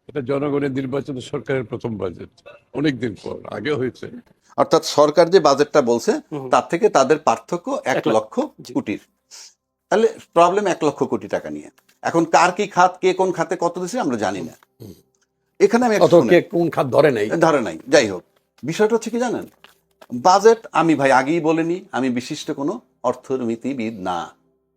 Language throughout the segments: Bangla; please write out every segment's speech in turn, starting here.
এটা জনগণের নির্বাচিত সরকারের প্রথম বাজেট, অনেকদিন পর, আগে হয়েছে। অর্থাৎ সরকার যে বাজেটটা বলছে তার থেকে তাদের পার্থক্য 1 লক্ষ জি। কোটির। তাহলে প্রবলেম 1 লক্ষ কোটি টাকা নিয়ে। এখন কার কি খাত, কে কোন খাতে কত দিচ্ছে আমরা জানি না। এখানে আমি একটা অথবা শুনেন, কে কোন খাত ধরে নাই। ধরে নাই, যাই হোক, বিষয়টা হচ্ছে কি জানেন, বাজেট আমি ভাই আগেই বলিনি, আমি বিশিষ্ট কোনো অর্থনীতিবিদ না,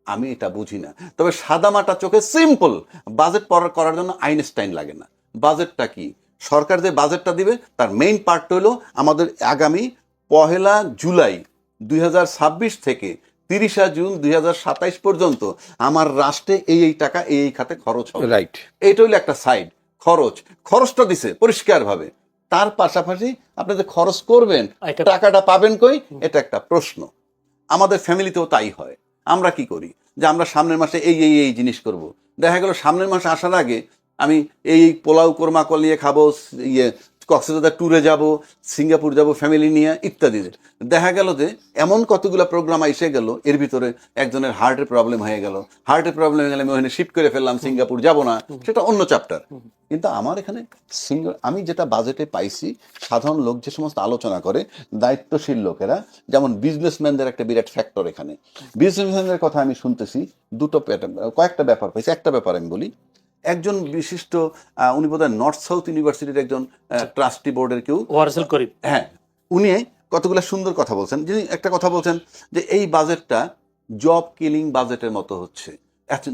আমি এটা বুঝি না। তবে সাদামাটা চোখে সিম্পল বাজেট করার জন্য আইনস্টাইন লাগে না। বাজেটটা কি, সরকার যে বাজেটটা দিবে তার মেইন পার্ট হলো আমাদের আগামী 1 জুলাই 2026 থেকে 30 জুন 2027 পর্যন্ত আমার রাষ্ট্রে এই টাকা এই খাতে খরচ হবে। রাইট। এইটা হলো একটা সাইড খরচটা দিছে পরিষ্কারভাবে। তার পাশাপাশি আপনি যে খরচ করবেন টাকাটা পাবেন কই, এটা একটা প্রশ্ন। আমাদের ফ্যামিলিতেও তাই হয়। আমরা কি করি যে আমরা সামনের মাসে এই জিনিস করব, দেখা গেল সামনের মাসে আসার আগে আমি এই পোলাও কোরমা কল নিয়ে খাবো, কক্সবাজার ট্যুরে যাব, সিঙ্গাপুর যাব ফ্যামিলি নিয়ে ইত্যাদি। দেখা গেল যে এমন কতগুলো প্রোগ্রাম এসে গেল, এর ভিতরে একজনের হার্টের প্রবলেম হয়ে গেল, হার্টের প্রবলেম হয়ে গেলে আমি ওখানে শিফট করে ফেললাম, সিঙ্গাপুর যাব না, সেটা অন্য চ্যাপ্টার। কিন্তু আমার এখানে আমি যেটা বাজেটে পাইছি, সাধারণ লোক যে সমস্ত আলোচনা করে, দায়িত্বশীল লোকেরা, যেমন বিজনেসম্যানদের একটা বিরাট ফ্যাক্টর এখানে। বিজনেসম্যানদের কথা আমি শুনতেছি, কয়েকটা ব্যাপার পাইছি। একটা ব্যাপার আমি বলি, একজন বিশিষ্ট উনি বোধহয় নর্থ সাউথ ইউনিভার্সিটির একজন ট্রাস্টি বোর্ডের কেউ, ওয়ারসেল করিম, হ্যাঁ, উনি কতগুলো সুন্দর কথা বলছেন। যিনি একটা কথা বলছেন যে এই বাজেটটা জব কিলিং বাজেটের মতো হচ্ছে।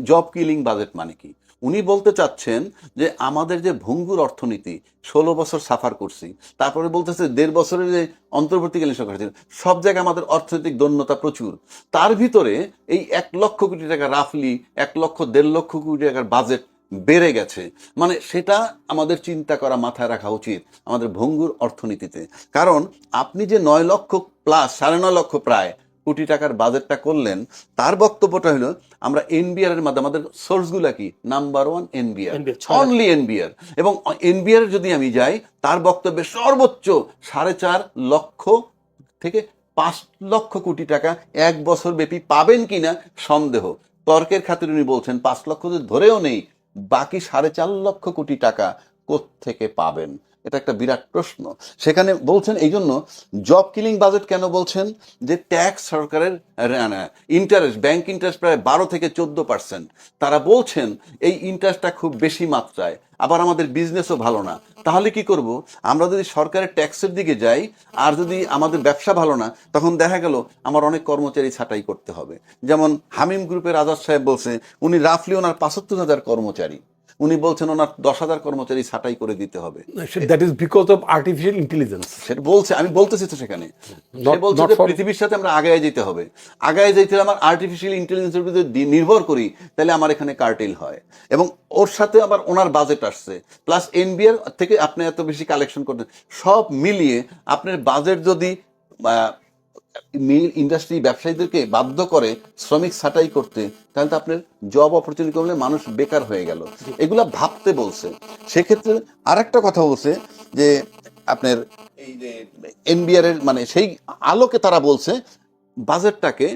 জব কিলিং বাজেট মানে কি? উনি বলতে চাচ্ছেন যে আমাদের যে ভঙ্গুর অর্থনীতি, 16 বছর সাফার করছি, তারপরে বলতেছে 1.5 বছরের যে অন্তর্বর্তীকালীন সরকার ছিল, সব জায়গায় আমাদের অর্থনৈতিক দৈন্যতা প্রচুর। তার ভিতরে এই 1 লক্ষ কোটি টাকা, রাফলি 1 লক্ষ 1.5 লক্ষ কোটি টাকার বাজেট বেড়ে গেছে। মানে সেটা আমাদের চিন্তা করা, মাথায় রাখা উচিত আমাদের ভঙ্গুর অর্থনীতিতে। কারণ আপনি যে 9 লক্ষ প্লাস 9.5 লক্ষ প্রায় কোটি টাকার বাজেটটা করলেন, তার বক্তব্যটা হলো আমরা এনবিআর এর মাধ্যমে, আমাদের সোর্সগুলা কি, নাম্বার 1 এনবিআর, অনলি এনবিআর। এবং এনবিআর যদি আমি যাই, তার বক্তব্যে সর্বোচ্চ 4.5 লক্ষ থেকে 5 লক্ষ কোটি টাকা 1 বছর ব্যাপী পাবেন কিনা সন্দেহ। তর্কের খাতিরে উনি বলছেন 5 লক্ষ যদি ধরেও নেই, বাকি 4.5 লক্ষ কোটি টাকা কোত্থেকে পাবেন? এটা একটা বিরাট প্রশ্ন। সেখানে বলছেন এই জন্য জব কিলিং বাজেট কেন বলছেন, যে ট্যাক্স সরকারের ইন্টারেস্ট, ব্যাংক ইন্টারেস্ট প্রায় 12 থেকে 14%। তারা বলছেন এই ইন্টারেস্টটা খুব বেশি মাত্রায়, আবার আমাদের বিজনেসও ভালো না। তাহলে কি করব? আমরা যদি সরকারের ট্যাক্সের দিকে যাই, আর যদি আমাদের ব্যবসা ভালো না, তখন দেখা গেল আমার অনেক কর্মচারী ছাঁটাই করতে হবে। যেমন হামিম গ্রুপের আজাদ সাহেব বলছে, উনি রাফলি ওনার 75,000 কর্মচারী, উনি বলছেন ওনার 10,000 কর্মচারী ছাঁটাই করে দিতে হবে। That is because of artificial intelligence. সেটা বলছে, আমি বলতেছি তো সেখানে সে বলছে যে পৃথিবীর সাথে আমরা আগায় যেতে হবে। আগায় যেতে হলে আমার আর্টিফিশিয়াল ইন্টেলিজেন্সের উপর যদি নির্ভর করি, তাহলে আমার এখানে কার্টেল হয়। এবং ওর সাথে আবার ওনার বাজেট আসছে, প্লাস এনবিআর থেকে আপনি এত বেশি কালেকশন করতেন, সব মিলিয়ে আপনার বাজেট যদি মিল ইন্ডাস্ট্রি ব্যবসায়ীদেরকে বাধ্য করে শ্রমিক ছাঁটাই করতে, তাহলে তো আপনার জব অপরচুনিটি করলে মানুষ বেকার হয়ে গেল। এগুলা ভাবতে বলছে। সেক্ষেত্রে আর একটা কথা বলছে যে আপনার এই যে এনবিআর এর, মানে সেই আলোকে তারা বলছে বাজেটটাকে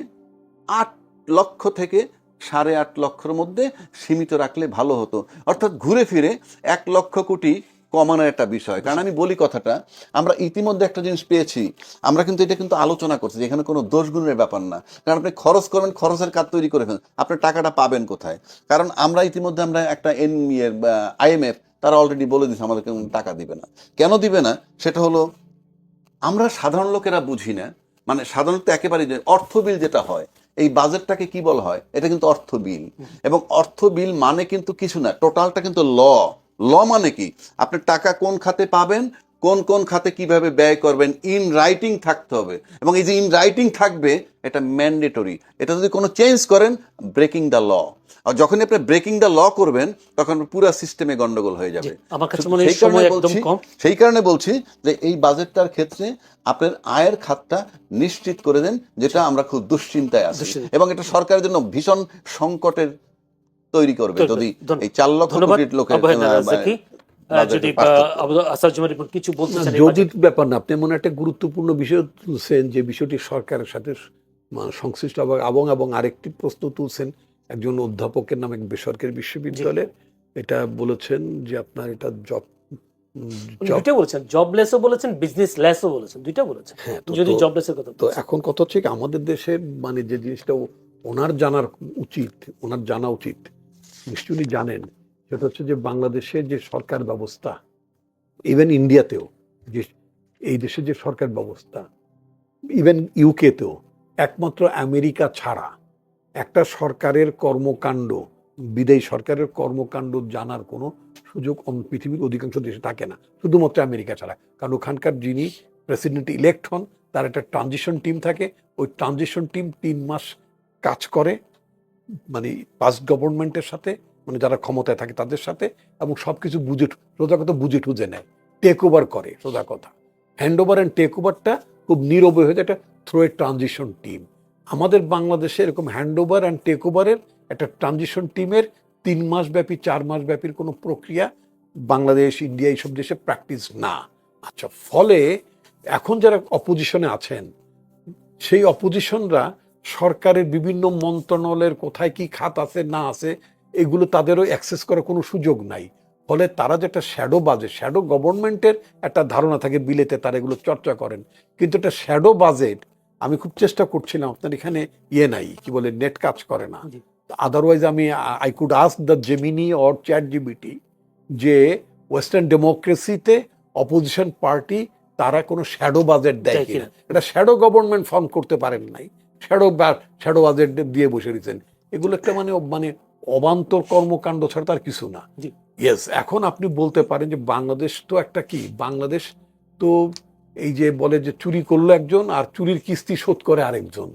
8 লক্ষ থেকে 8.5 লক্ষের মধ্যে সীমিত রাখলে ভালো হতো। অর্থাৎ ঘুরে ফিরে 1 লক্ষ কোটি কমানোর একটা বিষয়। কারণ আমি বলি কথাটা, আমরা ইতিমধ্যে একটা জিনিস পেয়েছি, আমরা কিন্তু এটা কিন্তু আলোচনা করছি যে এখানে কোনো দোষ গুণের ব্যাপার না। কারণ আপনি খরচ করবেন, খরচের কাজ তৈরি করে ফেলেন, আপনার টাকাটা পাবেন কোথায়? কারণ আমরা ইতিমধ্যে আমরা একটা আইএমএফ, তারা অলরেডি বলে দিচ্ছে আমাদেরকে টাকা দিবে না। কেন দিবে না? সেটা হলো আমরা সাধারণ লোকেরা বুঝি না। মানে সাধারণত একেবারে যে অর্থ বিল যেটা হয়, এই বাজেটটাকে কি বলা হয়, এটা কিন্তু অর্থ বিল। এবং অর্থ বিল মানে কিন্তু কিছু না, টোটালটা কিন্তু ল মানে কি, আপনি টাকা কোন খাতে পাবেন, কোন কোন খাতে কিভাবে ব্যয় করবেন, ইন রাইটিং থাকতে হবে। এবং এই যে ইন রাইটিং থাকবে, এটা ম্যান্ডেটরি। এটা যদি কোনো চেঞ্জ করেন, ব্রেকিং দ্য ল। আর যখন আপনি ব্রেকিং দ্য ল করবেন, তখন পুরো সিস্টেমে গন্ডগোল হয়ে যাবে। সেই কারণে বলছি যে এই বাজেটটার ক্ষেত্রে আপনার আয়ের খাতটা নিশ্চিত করে দেন, যেটা আমরা খুব দুশ্চিন্তায় আছি, এবং এটা সরকারের জন্য ভীষণ সংকটের তৈরি করবে যদি এই 4 লক্ষ কোটি লোকের যদি ব্যাপার না। আপনি এমন একটা গুরুত্বপূর্ণ বিষয় তুলছেন যে বিষয়টি সরকারের সাথে সংশ্লিষ্ট, এবং আরেকটি প্রশ্ন তুলছেন একজন অধ্যাপকের নামে বেসরকারি বিশ্ববিদ্যালয়ে, এটা বলেছেন যে আপনার এটা জব দুইটা বলেছেন, জবলেসও বলেছেন, বিজনেস লেসও বলেছেন, দুইটা বলেছেন। হ্যাঁ, যদি জবলেসের কথা তো এখন কথা হচ্ছে কি, আমাদের দেশে মানে যে জিনিসটা ওনার জানার উচিত, ওনার জানা উচিত, নিশ্চয়ই জানেন, সেটা হচ্ছে যে বাংলাদেশের যে সরকার ব্যবস্থা, ইভেন ইন্ডিয়াতেও যে এই দেশের যে সরকার ব্যবস্থা, ইভেন ইউকেতেও, একমাত্র আমেরিকা ছাড়া একটা সরকারের কর্মকাণ্ড, বিদেশি সরকারের কর্মকাণ্ড জানার কোনো সুযোগ পৃথিবীর অধিকাংশ দেশে থাকে না, শুধুমাত্র আমেরিকা ছাড়া। কারণ ওখানকার যিনি প্রেসিডেন্ট ইলেক্ট হন, তার একটা ট্রানজিশন টিম থাকে, ওই ট্রানজিশন টিম 3 মাস কাজ করে, মানে পাস্ট গভর্নমেন্টের সাথে, মানে যারা ক্ষমতায় থাকে তাদের সাথে, এবং সব কিছু সোজা কথা বুঝে টুজে নেয়, টেক ওভার করে, সোজা কথা হ্যান্ড ওভার অ্যান্ড টেক ওভারটা খুব নীরবে হয়ে যায়, একটা থ্রো এ ট্রানজিশন টিম। আমাদের বাংলাদেশে এরকম হ্যান্ড ওভার অ্যান্ড টেক ওভারের একটা ট্রানজিশন টিমের 3 মাস ব্যাপী 4 মাস ব্যাপীর কোনো প্রক্রিয়া বাংলাদেশ, ইন্ডিয়া এইসব দেশে প্র্যাকটিস না। আচ্ছা, ফলে এখন যারা অপোজিশনে আছেন, সেই অপোজিশনরা সরকারের বিভিন্ন মন্ত্রণালয়ের কোথায় কি খাত আছে না আছে এগুলো তাদেরও অ্যাক্সেস করার কোনো সুযোগ নাই। ফলে তারা যেটা শ্যাডো গভর্নমেন্টের একটা ধারণা থাকে, বিলেতে তারা এগুলো চর্চা করেন, কিন্তু একটা শ্যাডো বাজেট, আমি খুব চেষ্টা করছিলাম, আপনার এখানে নাই, কি বলে, নেট কাজ করে না। আদারওয়াইজ আমি I could ask the Gemini or chat GPT যে ওয়েস্টার্ন ডেমোক্রেসিতে অপোজিশন পার্টি তারা কোনো শ্যাডো বাজেট দেয় কিনা। এটা শ্যাডো গভর্নমেন্ট ফর্ম করতে পারেন নাই, শ্যাডো বাজেট দিয়ে বসে দিয়েছেন। এগুলো একটা মানে অবান্তর কর্মকাণ্ড ছাড়া তার কিছু না। ইয়েস, এখন আপনি বলতে পারেন যে বাংলাদেশ তো একটা কি, বাংলাদেশ তো এই যে বলে যে চুরি করলো একজন আর চুরির কিস্তি শোধ করে আরেকজন।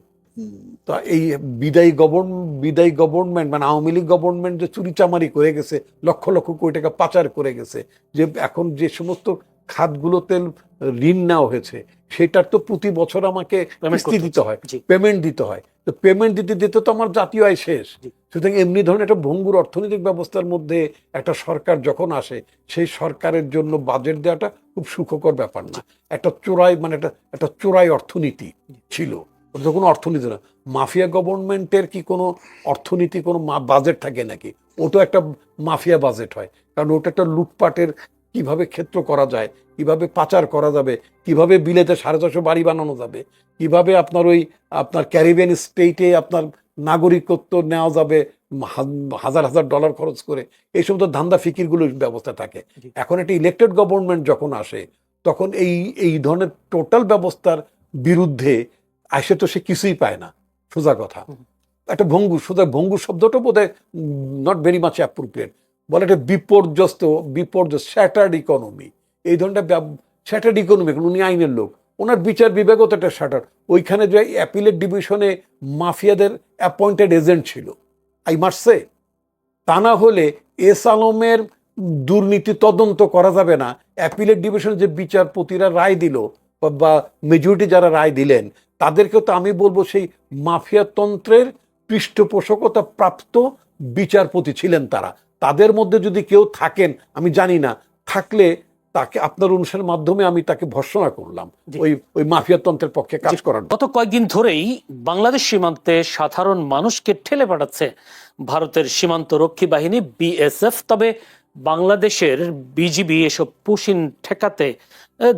তা এই বিদায়ী গভর্নমেন্ট মানে আওয়ামী লীগ গভর্নমেন্ট যে চুরি চামারি করে গেছে, লক্ষ লক্ষ কোটি টাকা পাচার করে গেছে, যে এখন যে সমস্ত খাতগুলোতে ঋণ নেওয়া হয়েছে সেটার তো প্রতি বছর আমাকে কিস্তি দিতে হয়, পেমেন্ট দিতে হয়। তো পেমেন্ট দিতে দিতে তো আমার জাতীয় আয় শেষ। সুতরাং এমনি ধরনের একটা ভঙ্গুর অর্থনৈতিক ব্যবস্থার মধ্যে একটা সরকার যখন আসে, সেই সরকারের জন্য বাজেট দেওয়াটা খুব সুখকর ব্যাপার না। একটা চোরাই মানে একটা চোরাই অর্থনীতি ছিল, ওটা তো কোনো অর্থনীতি না। মাফিয়া গভর্নমেন্টের কি কোনো অর্থনীতি, কোনো বাজেট থাকে নাকি? ওটা একটা মাফিয়া বাজেট হয়, কারণ ওটা একটা লুটপাটের কিভাবে ক্ষেত্র করা যায়, কিভাবে পাচার করা যাবে, কিভাবে বিলেতে 450 বাড়ি বানানো যাবে, কিভাবে আপনার ক্যারিবিয়ান স্টেটে আপনার নাগরিকত্ব নেওয়া যাবে হাজার হাজার ডলার খরচ করে, এই সমস্ত ধান্দা ফিকিরগুলোর ব্যবস্থা থাকে। এখন একটা ইলেক্টেড গভর্নমেন্ট যখন আসে, তখন এই ধরনের টোটাল ব্যবস্থার বিরুদ্ধে আসে তো সে কিছুই পায় না, সোজা কথা। একটা ভঙ্গুর শব্দটা বোধহয় নট ভেরি মাচ অ্যাপ্রোপ্রিয়েট, বলে একটা বিপর্যস্ত শ্যাটার্ড ইকোনমি। এই ধরনের শ্যাটার্ড ইকোনমি, উনি আইনের লোক, ওনার বিচার বিভাগও তো একটা শ্যাটার্ড। ওইখানে যে অ্যাপিলেট ডিভিশনে মাফিয়াদের অ্যাপয়েন্টেড এজেন্ট ছিল, আই মাস্ট সে, তা না হলে এস আলমের দুর্নীতি তদন্ত করা যাবে না। অ্যাপিলেট ডিভিশনে যে বিচারপতিরা রায় দিল বা মেজরিটি যারা রায় দিলেন, তাদেরকেও তো আমি বলবো সেই মাফিয়াতন্ত্রের পৃষ্ঠপোষকতা প্রাপ্ত বিচারপতি ছিলেন তারা। তাদের মধ্যে যদি কেউ থাকেন, আমি জানি না, থাকলে তাকে আপনার অনুষ্ঠানের মাধ্যমে আমি তাকে ভর্ৎসনা করলাম ওই মাফিয়াতন্ত্রের পক্ষে কাজ করার। গত কয়েকদিন ধরেই বাংলাদেশ সীমান্তে সাধারণ মানুষকে ঠেলে পাঠাচ্ছে ভারতের সীমান্ত রক্ষী বাহিনী বিএসএফ। তবে বাংলাদেশের বিজিবি এসব পুশিন ঠেকাতে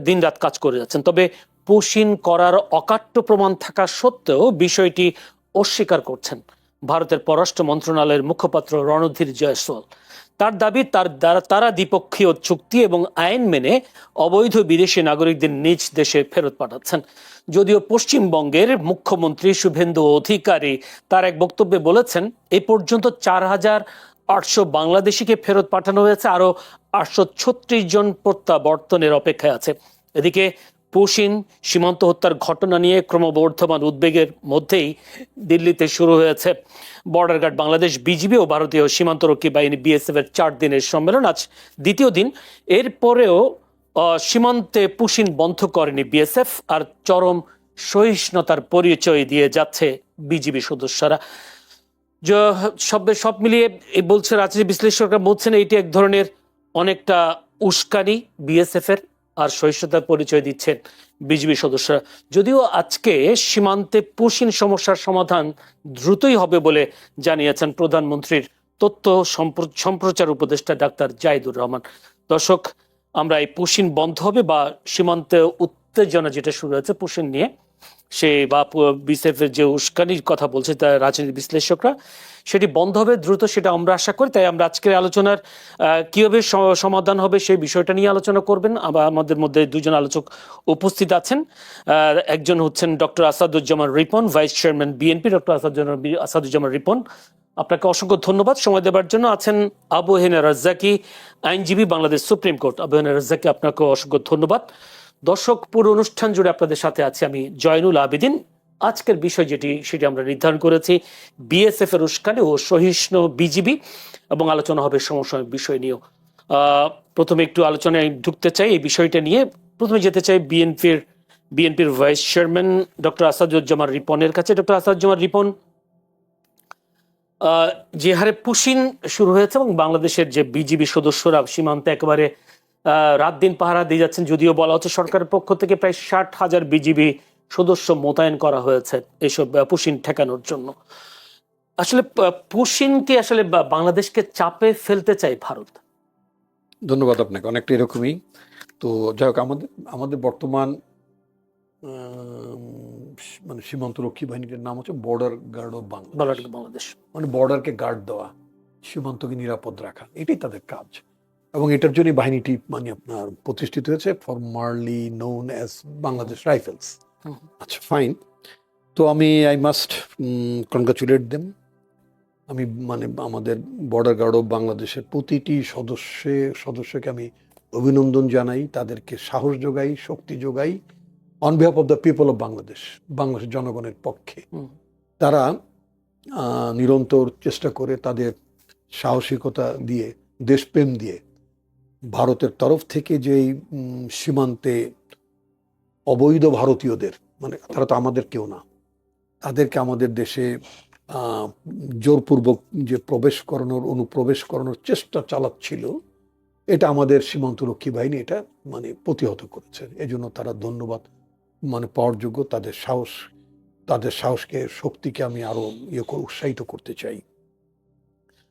দিনরাত কাজ করে যাচ্ছেন। তবে পুশিন করার অকাট্য প্রমাণ থাকা সত্ত্বেও বিষয়টি অস্বীকার করছেন ভারতের পররাষ্ট্র মন্ত্রণালয়ের মুখপাত্র রণধীর জয়সওয়াল। তার দাবি, তারা দ্বিপক্ষীয় চুক্তি এবং আইন মেনে অবৈধ বিদেশি নাগরিকদের নিজ দেশে ফেরত পাঠাচ্ছেন। যদিও পশ্চিমবঙ্গের মুখ্যমন্ত্রী শুভেন্দু অধিকারী তার এক বক্তব্যে বলেছেন, এ পর্যন্ত 4,800 বাংলাদেশিকে ফেরত পাঠানো হয়েছে, আরো 836 জন প্রত্যাবর্তনের অপেক্ষায় আছে। এদিকে পুশিন সীমান্ত হত্যার ঘটনা নিয়ে ক্রমবর্ধমান উদ্বেগের মধ্যেই দিল্লিতে শুরু হয়েছে বর্ডার গার্ড বাংলাদেশ, বিজিবি ও ভারতীয় সীমান্তরক্ষী বাহিনী বিএসএফ এর 4 দিনের সম্মেলন, আজ দ্বিতীয় দিন। এরপরেও সীমান্তে পুশিন বন্ধ করেনি বিএসএফ, আর চরম সহিষ্ণুতার পরিচয় দিয়ে যাচ্ছে বিজিবি সদস্যরা। সব মিলিয়ে বলছে রাজনীতি বিশ্লেষকরা, বলছেন এটি এক ধরনের অনেকটা উস্কানি বিএসএফ এর, আর সহিষ্ণুতার পরিচয় দিচ্ছেন বিজিবি সদস্যরা। যদিও আজকে সীমান্তে পুশিন সমস্যার সমাধান দ্রুতই হবে বলে জানিয়েছেন প্রধানমন্ত্রীর তথ্য সম্প্রচার উপদেষ্টা ডাক্তার জাহিদুর রহমান। দর্শক, আমরা এই পুশিন বন্ধ হবে বা সীমান্তে উত্তেজনা যেটা শুরু হয়েছে পুশিন নিয়ে, সে বা বিএসএফ এর যে উস্কানির কথা বলছে তা রাজনীতি বিশ্লেষকরা, সেটি বন্ধ হবে দ্রুত, সেটা আমরা আশা করি। তাই আমরা আজকের আলোচনার কিভাবে সমাধান হবে সেই বিষয়টা নিয়ে আলোচনা করবেন। আমাদের মধ্যে দুজন আলোচক উপস্থিত আছেন। একজন হচ্ছেন doctor Asaduzzaman Ripon, vice chairman BNP. Doctor Asaduzzaman Ripon, আপনাকে অসংখ্য ধন্যবাদ সময় দেওয়ার জন্য। আছেন আবু হেনা রাজ্জাকি, আইনজীবী, বাংলাদেশ সুপ্রিম কোর্ট। আবু হেনা রাজ্জাকি, আপনাকে অসংখ্য ধন্যবাদ। দর্শক, পুরো অনুষ্ঠান জুড়ে আপনাদের সাথে আছি আমি জয়নুল আবেদিন। আজকের বিষয় সেটি আমরা নির্ধারণ করেছি বিএসএফ এর উস্কানি ও সহিষ্ণু বিজিবি, এবং আলোচনা হবে সমসাময়িক বিষয় নিয়েও। প্রথমে একটু আলোচনায় ঢুকতে চাই এই বিষয়টা নিয়ে। প্রথমে যেতে চাই বিএনপির ভাইস চেয়ারম্যান ডক্টর আসাদুজ্জামান রিপনের কাছে। ডক্টর আসাদুজ্জামান রিপন, যে হারে পুশিন শুরু হয়েছে এবং বাংলাদেশের যে বিজিবি সদস্যরা সীমান্তে একেবারে রাত দিন পাহারা দিয়ে যাচ্ছেন, যদিও বলা হচ্ছে সরকারের পক্ষ থেকে প্রায় 60,000 বিজিবি সদস্য মোতায়েন করা হয়েছে এইসব পুশিন ঠেকানোর জন্য। আসলে পুশিনকে আসলে বাংলাদেশকে চাপে ফেলতে চায় ভারত? ধন্যবাদ আপনাকে। অনেকটা এরকমই। তো যাই হোক, আমাদের বর্তমান মানে সীমান্ত রক্ষী বাহিনীর নাম হচ্ছে বর্ডার গার্ড অফ বাংলাদেশ। মানে বর্ডারকে গার্ড দেওয়া, সীমান্তকে নিরাপদ রাখা, এটাই তাদের কাজ। এবং এটার জন্য বাহিনীটি মানে আপনার প্রতিষ্ঠিত হয়েছে, formally known as Bangladesh rifles. আচ্ছা, ফাইন। তো আই মাস্ট কনগ্রাচুলেট দেম। আমি মানে আমাদের বর্ডার গার্ড অফ বাংলাদেশের প্রতিটি সদস্যকে আমি অভিনন্দন জানাই, তাদেরকে সাহস যোগাই, শক্তি যোগাই on behalf of the people of বাংলাদেশের জনগণের পক্ষে। তারা নিরন্তর চেষ্টা করে তাদের সাহসিকতা দিয়ে, দেশপ্রেম দিয়ে ভারতের তরফ থেকে যেই সীমান্তে অবৈধ ভারতীয়দের, মানে তারা তো আমাদের কেউ না, তাদেরকে আমাদের দেশে জোরপূর্বক যে অনুপ্রবেশ করানোর চেষ্টা চালাচ্ছিল, এটা আমাদের সীমান্ত রক্ষী বাহিনী এটা মানে প্রতিহত করেছে। এজন্য তারা ধন্যবাদ মানে পাওয়ার যোগ্য। তাদের সাহসকে, শক্তিকে আমি আরো উৎসাহিত করতে চাই।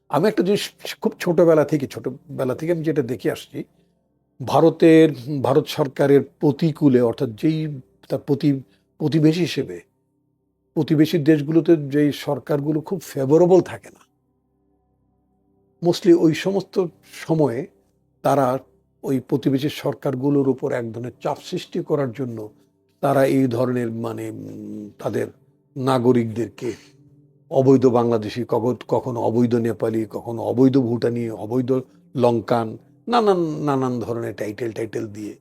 আমি একটা জিনিস খুব ছোটবেলা থেকে আমি যেটা দেখে আসছি, ভারত সরকারের প্রতিকূলে, অর্থাৎ যেই তার প্রতিবেশী হিসেবে, প্রতিবেশী দেশগুলোতে যেই সরকারগুলো খুব ফেভারেবল থাকে না, মোস্টলি ওই সমস্ত সময়ে তারা ওই প্রতিবেশী সরকারগুলোর উপর এক ধরনের চাপ সৃষ্টি করার জন্য তারা এই ধরনের মানে তাদের নাগরিকদেরকে অবৈধ বাংলাদেশি, কখনো অবৈধ নেপালি, কখনো অবৈধ ভুটানি, অবৈধ লঙ্কান, নানান ধরনের টাইটেল দিয়ে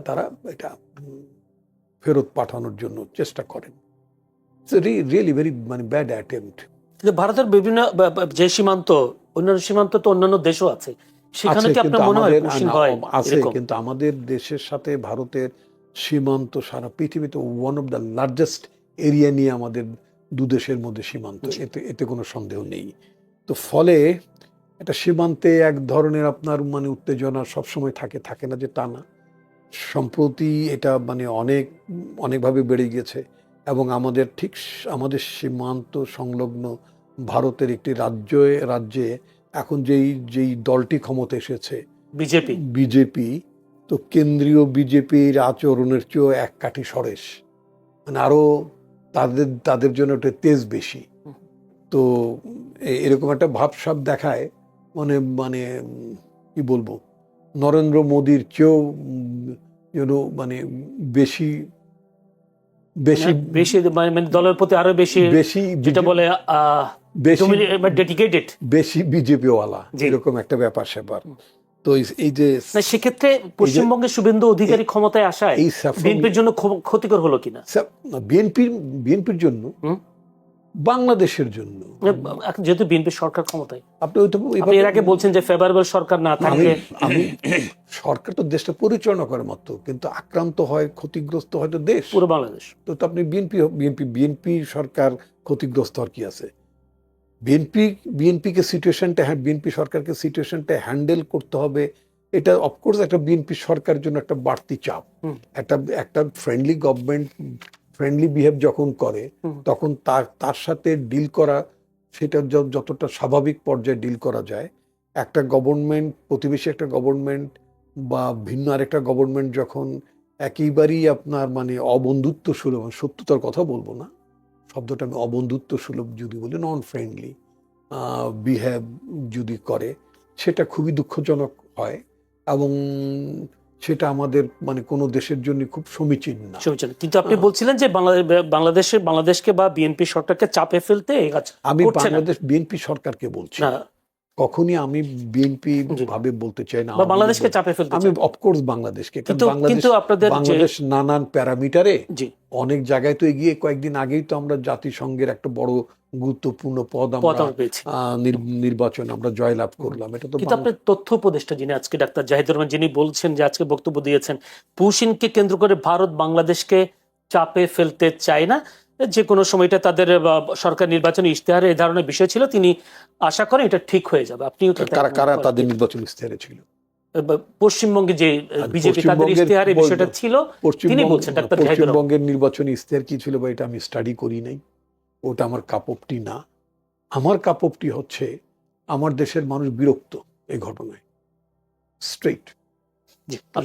তারা এটা ফেরত পাঠানোর জন্য চেষ্টা করেন। রিয়েলি ভেরি মানে ব্যাড অ্যাটেম্পট। ভারতের বিভিন্ন যে সীমান্ত, অন্যান্য সীমান্ত তো অন্যান্য দেশও আছে, সেখানে কি আপনার মনে হয় পুশিন হয়? আছে, কিন্তু আমাদের দেশের সাথে ভারতের সীমান্ত সারা পৃথিবীতে one of the largest area নিয়ে আমাদের দু দেশের মধ্যে সীমান্ত, এতে কোনো সন্দেহ নেই। তো ফলে এটা সীমান্তে এক ধরনের আপনার মানে উত্তেজনা সবসময় থাকে না যে তা না। সম্প্রতি এটা মানে অনেকভাবে বেড়ে গেছে, এবং আমাদের সীমান্ত সংলগ্ন ভারতের একটি রাজ্যে এখন যেই দলটি ক্ষমতা এসেছে, বিজেপি, তো কেন্দ্রীয় বিজেপির আচরণের চেয়েও এক কাঠি সরেস, মানে আরো তাদের জন্য একটা তেজ বেশি। তো এরকম একটা ভাবসাব দেখায়, মানে কি বলবো, নরেন্দ্র মোদীর চেয়েও মানে বেশি মানে দলের প্রতি আরো বেশি যেটা বলে ডেডিকেটেড, বেশি বিজেপি ওয়ালা, এরকম একটা ব্যাপার স্যাপার। তো এই যে সেক্ষেত্রে পশ্চিমবঙ্গের শুভেন্দু অধিকারী ক্ষমতায় আসায় বিএনপির জন্য ক্ষতিকর হলো কিনা? বিএনপির জন্য, বাংলাদেশের জন্য, যেহেতু বিএনপি সরকার ক্ষমতায়, আপনি এর আগে বলছেন যে ফেভারেবল সরকার না থাকলে, আমি সরকার তো দেশটা পরিচালনা করে মাত্র, কিন্তু আক্রান্ত হয়, ক্ষতিগ্রস্ত হয় তো দেশ, পুরো বাংলাদেশ। তো আপনি বিএনপি সরকার ক্ষতিগ্রস্ত আর কি আছে? বিএনপি সরকারকে সিচুয়েশনটা হ্যান্ডেল করতে হবে। এটা অফকোর্স একটা বিএনপি সরকারের জন্য একটা বাড়তি চাপ। একটা ফ্রেন্ডলি গভর্নমেন্ট ফ্রেন্ডলি বিহেভ যখন করে, তখন তার সাথে ডিল করা সেটা যতটা স্বাভাবিক পর্যায়ে ডিল করা যায়, একটা গভর্নমেন্ট, প্রতিবেশী একটা গভর্নমেন্ট বা ভিন্ন আরেকটা গভর্নমেন্ট যখন একেবারেই আপনার মানে অবন্ধুত্ব সুলভ, সত্যতার কথা বলবো না, শব্দটা আমি অবন্ধুত্ব সুলভ যদি বলি, নন ফ্রেন্ডলি বিহেভ যদি করে, সেটা খুবই দুঃখজনক হয় এবং সেটা আমাদের মানে কোনো দেশের জন্য খুব সমীচীন না। কিন্তু আপনি বলছিলেন যে বাংলাদেশকে বা বিএনপি সরকারকে চাপে ফেলতে এই কাজ আমি করছে না। বাংলাদেশ বিএনপি সরকারকে বলছি, না, কখনই আমি বিএনপি জি। ভাবে বলতে চাই না, বা বাংলাদেশকে চাপে ফেলতে আমি চান। অফকোর্স বাংলাদেশকে, কারণ কিন্তু বাংলাদেশ আপনাদের যে বাংলাদেশ নানান প্যারামিটারে জি অনেক জায়গায় তো এগিয়ে, কয়েকদিন আগেই তো আমরা জাতিসংঘের একটা বড় গুরুত্বপূর্ণ পদ আমরা পেয়েছি। নির্বাচন আমরা জয়লাভ করলাম। এটা তো কিন্তু আপনার তথ্য উপদেষ্টা যিনি আজকে ডাক্তার জাহিদুর রহমান, যিনি বলছেন যে আজকে বক্তব্য দিয়েছেন, পুশিনকে কেন্দ্র করে ভারত বাংলাদেশকে চাপে ফেলতে চায় না, যে কোনো সময়টা তাদের সরকার নির্বাচনী ইশতেহারে এই ধরনের বিষয় ছিল, তিনি আশা করেন এটা ঠিক হয়ে যাবে। আপনিও কি কারা কারা তাদের নির্বাচন ইশতেহারে ছিল? পশ্চিমবঙ্গে যে বিজেপি তাদের ইশতেহারে বিষয়টা ছিল, তিনি বলছেন ডাক্তার জাহিদুর রহমান। পশ্চিমবঙ্গের নির্বাচনী ইশতেহার কি ছিল বা এটা আমি স্টাডি করি নাই, ওটা আমার কাপটি না। আমার কাপটি হচ্ছে আমার দেশের মানুষ বিরক্ত এই ঘটনায়, স্ট্রেট।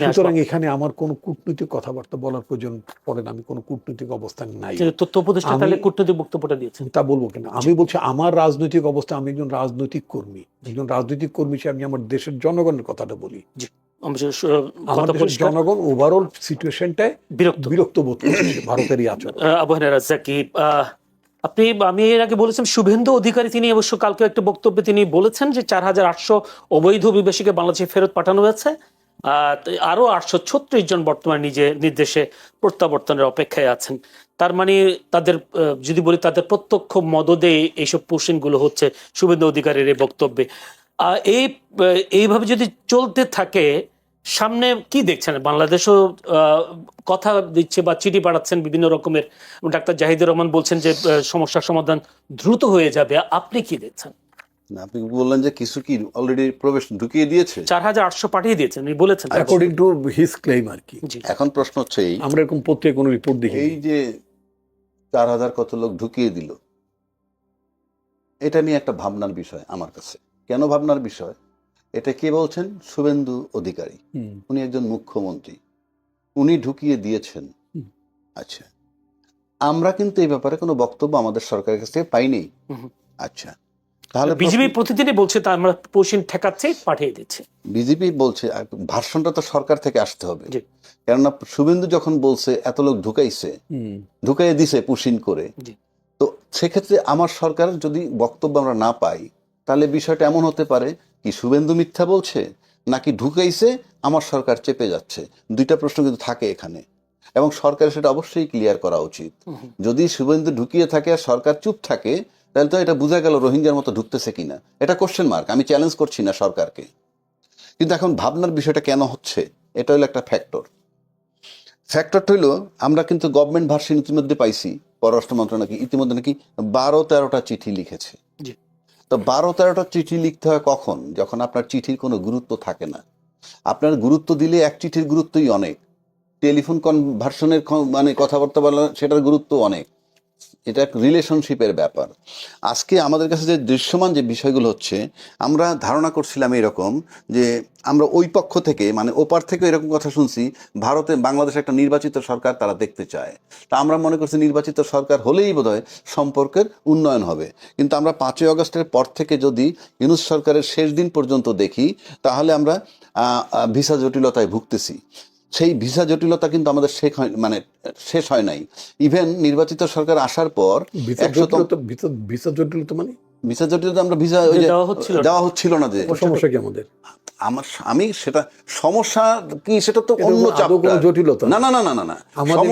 সুতরাং এখানে আমার কোনো কূটনৈতিক কথাবার্তা বলার প্রয়োজন পড়ে না, আমি কোনো কূটনৈতিক অবস্থান নাই। তথ্য উপদেষ্টা তাহলে কূটনৈতিক বক্তব্যটা দিয়েছেন, তা বলবো কেন? আমি বলছি আমার রাজনৈতিক অবস্থা, আমি একজন রাজনৈতিক কর্মী, হিসেবে আমি আমার দেশের জনগণের কথাটা বলি। আমার দেশের জনগণ ওভারঅল সিচুয়েশনটায় বিরক্ত বোধ করছে ভারতের এই আচরণ। আবু হেনা রাজ্জাকি, আমি এর আগে বলেছিলাম শুভেন্দু অধিকারী, তিনি অবশ্য কালকে একটা বক্তব্যে তিনি বলেছেন যে 4800 অবৈধ অভিবাসীকে বাংলাদেশে ফেরত পাঠানো হয়েছে, আরো 836 জন বর্তমানে নির্দেশে প্রত্যাবর্তনের অপেক্ষায় আছেন। তার মানে তাদের যদি বলি তাদের প্রত্যক্ষ মদদে এইসব পুশিং গুলো হচ্ছে শুভেন্দু অধিকারীর এই বক্তব্যে। এইভাবে যদি চলতে থাকে, সামনে কি দেখছেন? বাংলাদেশও কথা দিচ্ছে বা চিঠি পাঠাচ্ছেন বিভিন্ন রকমের, ডাক্তার জাহিদুর রহমান বলছেন যে সমস্যার সমাধান দ্রুত হয়ে যাবে, আপনি কি দেখছেন? আপনি বললেন যে কিছু কি অলরেডি প্রবেশ ঢুকিয়ে দিয়েছে, 4800 পাঠিয়ে দিয়েছেন উনি বলেছেন, অ্যাকর্ডিং টু হিজ ক্লেম আর কি। এখন প্রশ্ন হচ্ছে এই, আমরা এরকম পত্রিকায় কোনো রিপোর্ট দেখি এই যে 4000 কত লোক ঢুকিয়ে দিল, এটা নিয়ে একটা ভাবনার বিষয় আমার কাছে। কেন ভাবনার বিষয়? এটা কে বলছেন? শুভেন্দু অধিকারী, উনি একজন মুখ্যমন্ত্রী, উনি ঢুকিয়ে দিয়েছেন। আচ্ছা, আমরা কিন্তু এই ব্যাপারে কোনো বক্তব্য আমাদের সরকারের কাছ থেকে পাইনি। আচ্ছা, তাহলে বিজেপি প্রতিদিনই বলছে তা আমরা পুশিং ঠেকাচ্ছি, পাঠিয়ে দিচ্ছে। বিজেপি বলছে, ভার্সনটা তো সরকার থেকে আসতে হবে। কেননা শুভেন্দু যখন বলছে এত লোক ঢুকাইয়ে দিছে পুশিং করে, তো সেক্ষেত্রে আমার সরকার যদি বক্তব্য আমরা না পাই, তাহলে বিষয়টা এমন হতে পারে কি শুভেন্দু মিথ্যা বলছে নাকি ঢুকাইছে আমার সরকার চেপে যাচ্ছে। দুইটা প্রশ্ন কিন্তু থাকে এখানে, এবং সরকারের সেটা অবশ্যই ক্লিয়ার করা উচিত। যদি শুভেন্দু ঢুকিয়ে থাকে আর সরকার চুপ থাকে, তাহলে তো এটা বোঝা গেল রোহিঙ্গার মতো ঢুকতেছে কিনা, এটা কোশ্চেন মার্ক। আমি চ্যালেঞ্জ করছি না সরকারকে, কিন্তু এখন ভাবনার বিষয়টা কেন হচ্ছে, এটা হলো একটা ফ্যাক্টরটা হইলো, আমরা কিন্তু গভর্নমেন্ট ভার্সন ইতিমধ্যে পাইছি, পররাষ্ট্র মন্ত্রণালয় ইতিমধ্যে নাকি 12-13টা চিঠি লিখেছে। তো 12-13টা চিঠি লিখতে হয় কখন? যখন আপনার চিঠির কোনো গুরুত্ব থাকে না। আপনার গুরুত্ব দিলে এক চিঠির গুরুত্বই অনেক, টেলিফোন কনভার্সনের মানে কথাবার্তা বলা, সেটার গুরুত্ব অনেক। এটা রিলেশনশিপের ব্যাপার। আজকে আমাদের কাছে যে দৃশ্যমান যে বিষয়গুলো হচ্ছে, আমরা ধারণা করছিলাম এরকম যে আমরা ওই পক্ষ থেকে মানে ওপার থেকে এরকম কথা শুনছি, ভারতে বাংলাদেশে একটা নির্বাচিত সরকার তারা দেখতে চায়। তা আমরা মনে করছি নির্বাচিত সরকার হলেই বোধহয় সম্পর্কের উন্নয়ন হবে। কিন্তু আমরা 5ই আগস্টের পর থেকে যদি ইউনূস সরকারের শেষ দিন পর্যন্ত দেখি, তাহলে আমরা ভিসা জটিলতায় ভুগতেছি। সেই ভিসা জটিলতা কিন্তু আমাদের শেষ হয় নাই। ইভেন নির্বাচিত সরকার আসার পর ভিসা জটিলতা মানে ভিসা জটিলতা আমরা ভিসা দেওয়া হচ্ছিল না, যে সমস্যা কি আমাদের? আমি সেটা সমস্যা কি সেটা তো অন্য চ্যাপ্টার। জটিলতা না না না না না আমাদের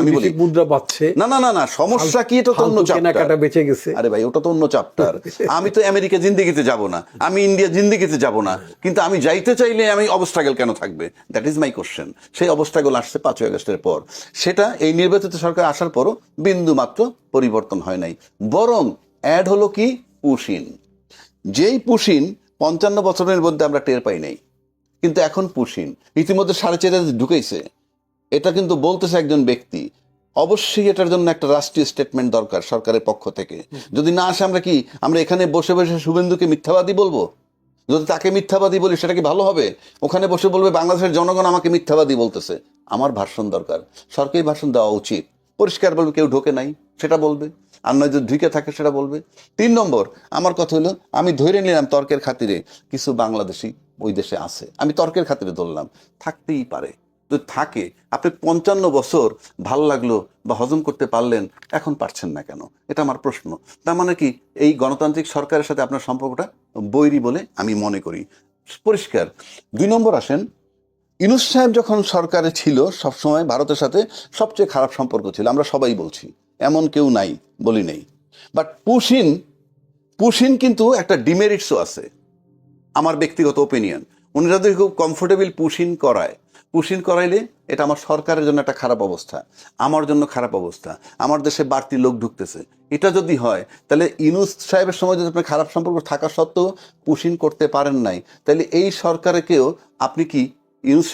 বৈদেশিক মুদ্রা বাড়ছে, না না না না সমস্যা কি, এটা তো অন্য চ্যাপ্টার। বেঁচে গেছে, আরে ভাই ওটা তো অন্য চ্যাপ্টার। আমি তো আমেরিকা জিন্দিগিতে যাব না, আমি ইন্ডিয়া জিন্দিগিতে যাব না, কিন্তু আমি যাইতে চাইলে আমি অবস্ট্রাগল কেন থাকবে? That is my question. সেই অবস্ট্রাগল আসছে 5ই আগস্টের পর। সেটা এই নির্বাচিত সরকার আসার পরও বিন্দু মাত্র পরিবর্তন হয় নাই, বরং অ্যাড হলো কি পুশিন। যেই পুশিন 55 বছরের মধ্যে আমরা টের পাই নাই, কিন্তু এখন পুশিন ইতিমধ্যে 4.5 ঢুকেছে। এটা কিন্তু বলতেছে একজন ব্যক্তি, অবশ্যই এটার জন্য একটা রাষ্ট্রীয় স্টেটমেন্ট দরকার সরকারের পক্ষ থেকে। যদি না আসে আমরা এখানে বসে বসে শুভেন্দুকে মিথ্যাবাদী বলবো? যদি তাকে মিথ্যাবাদী বলি সেটা কি ভালো হবে? ওখানে বসে বলবে বাংলাদেশের জনগণ আমাকে মিথ্যাবাদী বলতেছে। আমার ভাষণ দরকার, সরকারি ভাষণ দেওয়া উচিত। পরিষ্কার বলবে কেউ ঢোকে নাই সেটা বলবে, আর নয় যদি ঢুকে থাকে সেটা বলবে। 3 নম্বর আমার কথা হলো, আমি ধরে নিলাম তর্কের খাতিরে কিছু বাংলাদেশি ওই দেশে আছে, আমি তর্কের খাতিরে ধরলাম, থাকতেই পারে। যদি থাকে, আপনি 55 বছর ভালো লাগলো বা হজম করতে পারলেন, এখন পারছেন না কেন? এটা আমার প্রশ্ন। তার মানে কি এই গণতান্ত্রিক সরকারের সাথে আপনার সম্পর্কটা বৈরী বলে আমি মনে করি, পরিষ্কার। 2 নম্বর আসেন, ইউনূস সাহেব যখন সরকারে ছিল সবসময় ভারতের সাথে সবচেয়ে খারাপ সম্পর্ক ছিল, আমরা সবাই বলছি, এমন কেউ নাই বলি নেই। বাট পুশিন কিন্তু একটা ডিমেরিটসও আছে, আমার ব্যক্তিগত ওপিনিয়ন। উনি যদি খুব কমফোর্টেবল পুশিন করাইলে এটা আমার সরকারের জন্য একটা খারাপ অবস্থা, আমার জন্য খারাপ অবস্থা। আমার দেশে বাড়তি লোক ঢুকতেছে, এটা যদি হয় তাহলে ইউনূস সাহেবের সময় যদি আপনার খারাপ সম্পর্ক থাকা সত্ত্বেও পুশিন করতে পারেন নাই, তাহলে এই সরকারকেও আপনি কি ইউনূস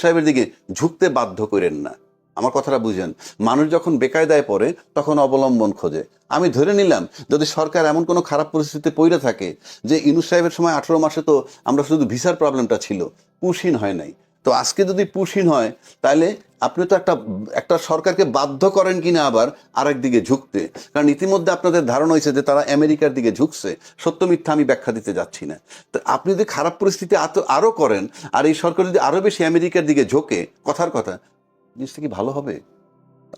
সাহেবের দিকে ঝুঁকতে বাধ্য করেন না। আমার কথাটা বুঝেন। মানুষ যখন বেকায়দায় পড়ে তখন অবলম্বন খোঁজে। আমি ধরে নিলাম যদি সরকার এমন কোনো খারাপ পরিস্থিতিতে পড়ে থাকে যে ইউনূস সাহেবের সময় 18 মাসে তো আমরা শুধু ভিসার প্রবলেমটা ছিল, পুশিন হয় নাই, তো আজকে যদি পুশিন হয় তাহলে আপনি তো একটা সরকারকে বাধ্য করেন কিনা আবার আরেক দিকে ঝুঁকতে। কারণ ইতিমধ্যে আপনাদের ধারণা হয়েছে যে তারা আমেরিকার দিকে ঝুঁকছে, সত্য মিথ্যা আমি ব্যাখ্যা দিতে যাচ্ছি না। তো আপনি যদি খারাপ পরিস্থিতি আরো করেন আর এই সরকার যদি আরো বেশি আমেরিকার দিকে ঝোঁকে, কথার কথা, জিনিসটা কি ভালো হবে?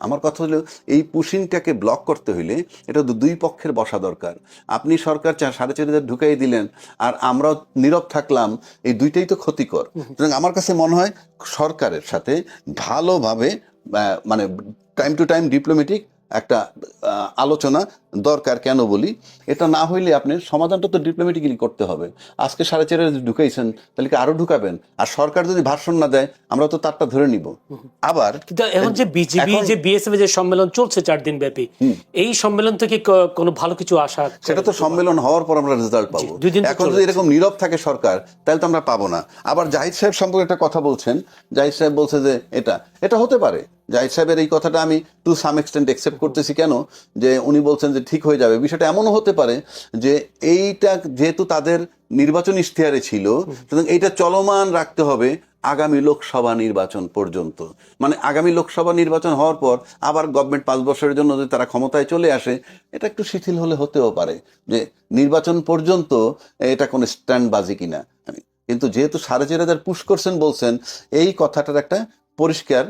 আমার কথা হলো এই পুশিংটাকে ব্লক করতে হইলে এটা তো 2 পক্ষের বসা দরকার। আপনি সরকার 4,500 ঢুকাই দিলেন আর আমরাও নীরব থাকলাম, এই দুইটাই তো ক্ষতিকর। সুতরাং আমার কাছে মনে হয় সরকারের সাথে ভালোভাবে মানে টাইম টু টাইম ডিপ্লোম্যাটিক একটা আলোচনা দরকার। কেন বলি, এটা না হইলে আপনি সমাধানটা তো ডিপ্লোম্যাটিক্যালি করতে হবে। আজকে 4,500 ঢুকাইছেন, তাহলে কি আরো ঢুকাবেন? আর সরকার যদি ভাষণ না দেয় আমরা তো তারটা ধরে নিব। আবার কিন্তু এখন যে বিজিবি যে বিএসএফ যে সম্মেলন চলছে 4 দিন ব্যাপী, এই সম্মেলন থেকে কোনো ভালো কিছু আশা? সেটা তো সম্মেলন হওয়ার পর আমরা রেজাল্ট পাবো। এখন যদি এরকম নীরব থাকে সরকার তাহলে তো আমরা পাবো না। আবার জাহিদ সাহেব সম্পর্কে একটা কথা বলছেন, জাহিদ সাহেব বলছে যে এটা হতে পারে। জাহিদ সাহেবের এই কথাটা আমি টু সাম এক্সটেন্ট অ্যাকসেপ্ট করতেছি। কেন? যে উনি বলছেন যে ঠিক হয়ে যাবে। বিষয়টা এমনও হতে পারে যে এইটা যেহেতু তাদের নির্বাচন ইশতেহারে ছিল, সুতরাং এইটা চলমান রাখতে হবে আগামী লোকসভা নির্বাচন পর্যন্ত। মানে আগামী লোকসভা নির্বাচন হওয়ার পর আবার গভর্নমেন্ট 5 বছরের জন্য যদি তারা ক্ষমতায় চলে আসে, এটা একটু শিথিল হলে হতেও পারে যে নির্বাচন পর্যন্ত এটা কোনো স্ট্যান্ডবাজি কিনা। কিন্তু যেহেতু 4,500 পুশ করছেন বলছেন, এই কথাটার একটা পরিষ্কার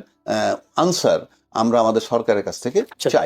আনসার আমরা আমাদের সরকারের কাছ থেকে চাই।